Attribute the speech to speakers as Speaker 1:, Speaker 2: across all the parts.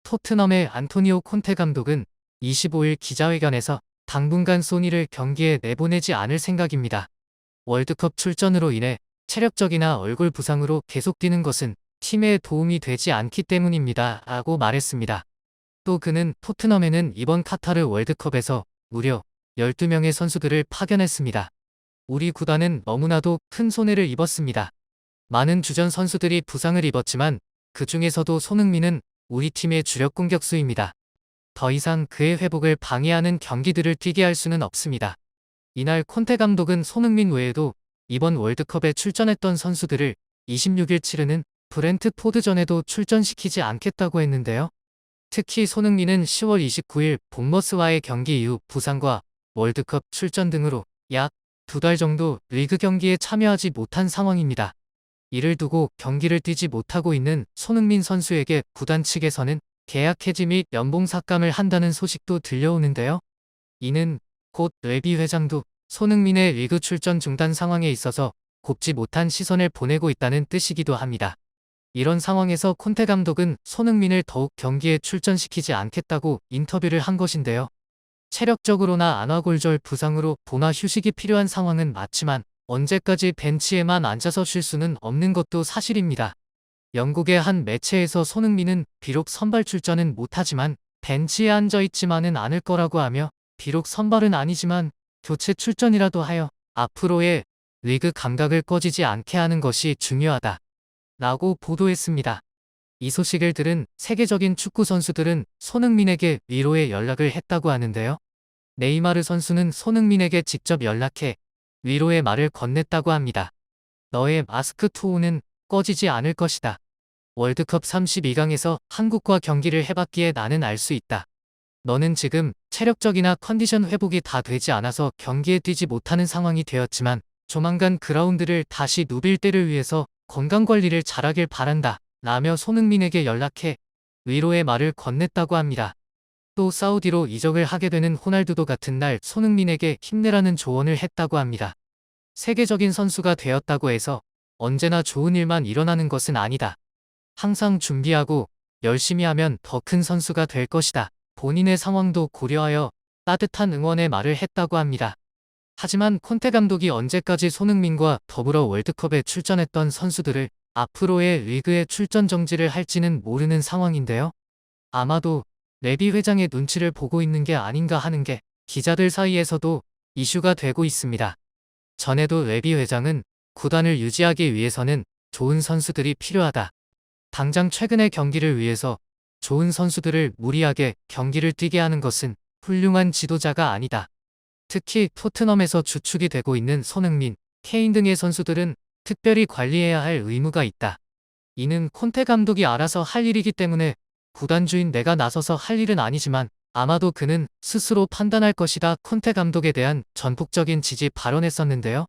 Speaker 1: 토트넘의 안토니오 콘테 감독은 25일 기자회견에서 당분간 소니를 경기에 내보내지 않을 생각입니다. 월드컵 출전으로 인해 체력적이나 얼굴 부상으로 계속 뛰는 것은 팀에 도움이 되지 않기 때문입니다. 라고 말했습니다. 또 그는 토트넘에는 이번 카타르 월드컵에서 무려 12명의 선수들을 파견했습니다. 우리 구단은 너무나도 큰 손해를 입었습니다. 많은 주전 선수들이 부상을 입었지만 그 중에서도 손흥민은 우리 팀의 주력 공격수입니다. 더 이상 그의 회복을 방해하는 경기들을 뛰게 할 수는 없습니다. 이날 콘테 감독은 손흥민 외에도 이번 월드컵에 출전했던 선수들을 26일 치르는 브렌트포드전에도 출전시키지 않겠다고 했는데요. 특히 손흥민은 10월 29일 본머스와의 경기 이후 부상과 월드컵 출전 등으로 약 2달 정도 리그 경기에 참여하지 못한 상황입니다. 이를 두고 경기를 뛰지 못하고 있는 손흥민 선수에게 구단 측에서는 계약 해지 및 연봉 삭감을 한다는 소식도 들려오는데요. 이는 곧 레비 회장도 손흥민의 리그 출전 중단 상황에 있어서 곱지 못한 시선을 보내고 있다는 뜻이기도 합니다. 이런 상황에서 콘테 감독은 손흥민을 더욱 경기에 출전시키지 않겠다고 인터뷰를 한 것인데요. 체력적으로나 안와골절 부상으로 보나 휴식이 필요한 상황은 맞지만 언제까지 벤치에만 앉아서 쉴 수는 없는 것도 사실입니다. 영국의 한 매체에서 손흥민은 비록 선발 출전은 못하지만 벤치에 앉아있지만은 않을 거라고 하며 비록 선발은 아니지만 교체 출전이라도 하여 앞으로의 리그 감각을 꺼지지 않게 하는 것이 중요하다 라고 보도했습니다. 이 소식을 들은 세계적인 축구 선수들은 손흥민에게 위로의 연락을 했다고 하는데요. 네이마르 선수는 손흥민에게 직접 연락해 위로의 말을 건넸다고 합니다. 너의 마스크 투혼은 꺼지지 않을 것이다. 월드컵 32강에서 한국과 경기를 해봤기에 나는 알 수 있다. 너는 지금 체력적이나 컨디션 회복이 다 되지 않아서 경기에 뛰지 못하는 상황이 되었지만 조만간 그라운드를 다시 누빌 때를 위해서 건강관리를 잘하길 바란다. 라며 손흥민에게 연락해 위로의 말을 건넸다고 합니다. 또 사우디로 이적을 하게 되는 호날두도 같은 날 손흥민에게 힘내라는 조언을 했다고 합니다. 세계적인 선수가 되었다고 해서 언제나 좋은 일만 일어나는 것은 아니다. 항상 준비하고 열심히 하면 더 큰 선수가 될 것이다. 본인의 상황도 고려하여 따뜻한 응원의 말을 했다고 합니다. 하지만 콘테 감독이 언제까지 손흥민과 더불어 월드컵에 출전했던 선수들을 앞으로의 리그에 출전 정지를 할지는 모르는 상황인데요. 아마도 레비 회장의 눈치를 보고 있는 게 아닌가 하는 게 기자들 사이에서도 이슈가 되고 있습니다. 전에도 레비 회장은 구단을 유지하기 위해서는 좋은 선수들이 필요하다. 당장 최근의 경기를 위해서 좋은 선수들을 무리하게 경기를 뛰게 하는 것은 훌륭한 지도자가 아니다. 특히 토트넘에서 주축이 되고 있는 손흥민, 케인 등의 선수들은 특별히 관리해야 할 의무가 있다. 이는 콘테 감독이 알아서 할 일이기 때문에 구단주인 내가 나서서 할 일은 아니지만 아마도 그는 스스로 판단할 것이다. 콘테 감독에 대한 전폭적인 지지 발언했었는데요.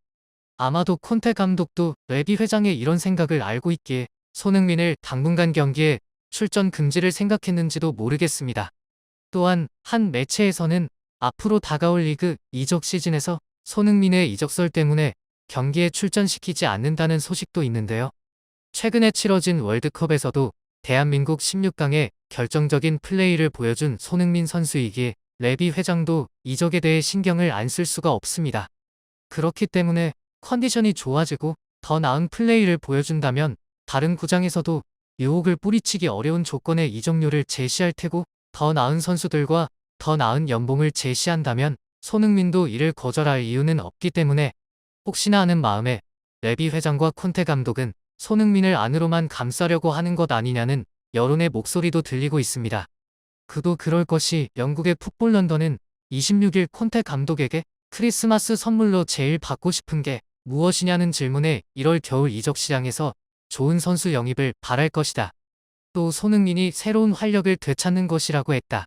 Speaker 1: 아마도 콘테 감독도 레비 회장의 이런 생각을 알고 있기에 손흥민을 당분간 경기에 출전 금지를 생각했는지도 모르겠습니다. 또한 한 매체에서는 앞으로 다가올 리그 이적 시즌에서 손흥민의 이적설 때문에 경기에 출전시키지 않는다는 소식도 있는데요. 최근에 치러진 월드컵에서도 대한민국 16강에 결정적인 플레이를 보여준 손흥민 선수이기에 레비 회장도 이적에 대해 신경을 안 쓸 수가 없습니다. 그렇기 때문에 컨디션이 좋아지고 더 나은 플레이를 보여준다면 다른 구장에서도 유혹을 뿌리치기 어려운 조건의 이적료를 제시할 테고 더 나은 선수들과 더 나은 연봉을 제시한다면 손흥민도 이를 거절할 이유는 없기 때문에 혹시나 하는 마음에 레비 회장과 콘테 감독은 손흥민을 안으로만 감싸려고 하는 것 아니냐는 여론의 목소리도 들리고 있습니다. 그도 그럴 것이 영국의 풋볼 런던은 26일 콘테 감독에게 크리스마스 선물로 제일 받고 싶은 게 무엇이냐는 질문에 1월 겨울 이적 시장에서 좋은 선수 영입을 바랄 것이다. 또 손흥민이 새로운 활력을 되찾는 것이라고 했다.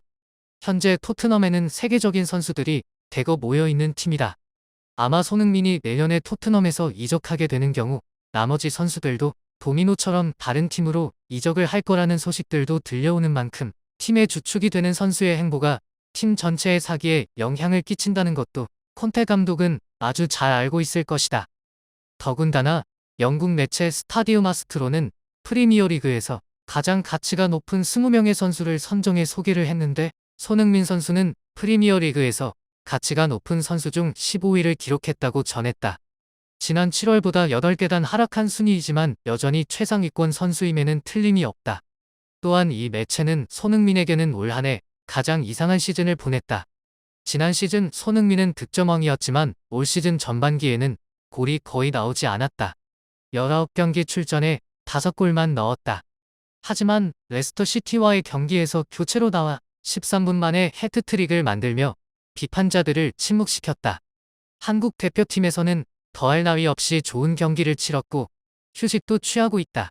Speaker 1: 현재 토트넘에는 세계적인 선수들이 대거 모여있는 팀이다. 아마 손흥민이 내년에 토트넘에서 이적하게 되는 경우 나머지 선수들도 도미노처럼 다른 팀으로 이적을 할 거라는 소식들도 들려오는 만큼 팀의 주축이 되는 선수의 행보가 팀 전체의 사기에 영향을 끼친다는 것도 콘테 감독은 아주 잘 알고 있을 것이다. 더군다나 영국 매체 스타디움 아스트로는 프리미어리그에서 가장 가치가 높은 20명의 선수를 선정해 소개를 했는데 손흥민 선수는 프리미어리그에서 가치가 높은 선수 중 15위를 기록했다고 전했다. 지난 7월보다 8계단 하락한 순위이지만 여전히 최상위권 선수임에는 틀림이 없다. 또한 이 매체는 손흥민에게는 올 한 해 가장 이상한 시즌을 보냈다. 지난 시즌 손흥민은 득점왕이었지만 올 시즌 전반기에는 골이 거의 나오지 않았다. 19경기 출전에 5골만 넣었다. 하지만 레스터 시티와의 경기에서 교체로 나와 13분 만에 해트트릭을 만들며 비판자들을 침묵시켰다. 한국 대표팀에서는 더할 나위 없이 좋은 경기를 치렀고 휴식도 취하고 있다.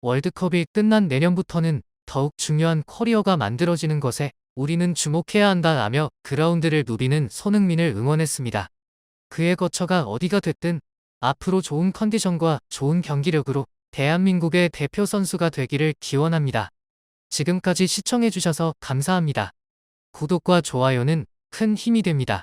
Speaker 1: 월드컵이 끝난 내년부터는 더욱 중요한 커리어가 만들어지는 것에 우리는 주목해야 한다라며 그라운드를 누비는 손흥민을 응원했습니다. 그의 거처가 어디가 됐든 앞으로 좋은 컨디션과 좋은 경기력으로 대한민국의 대표 선수가 되기를 기원합니다. 지금까지 시청해주셔서 감사합니다. 구독과 좋아요는 큰 힘이 됩니다.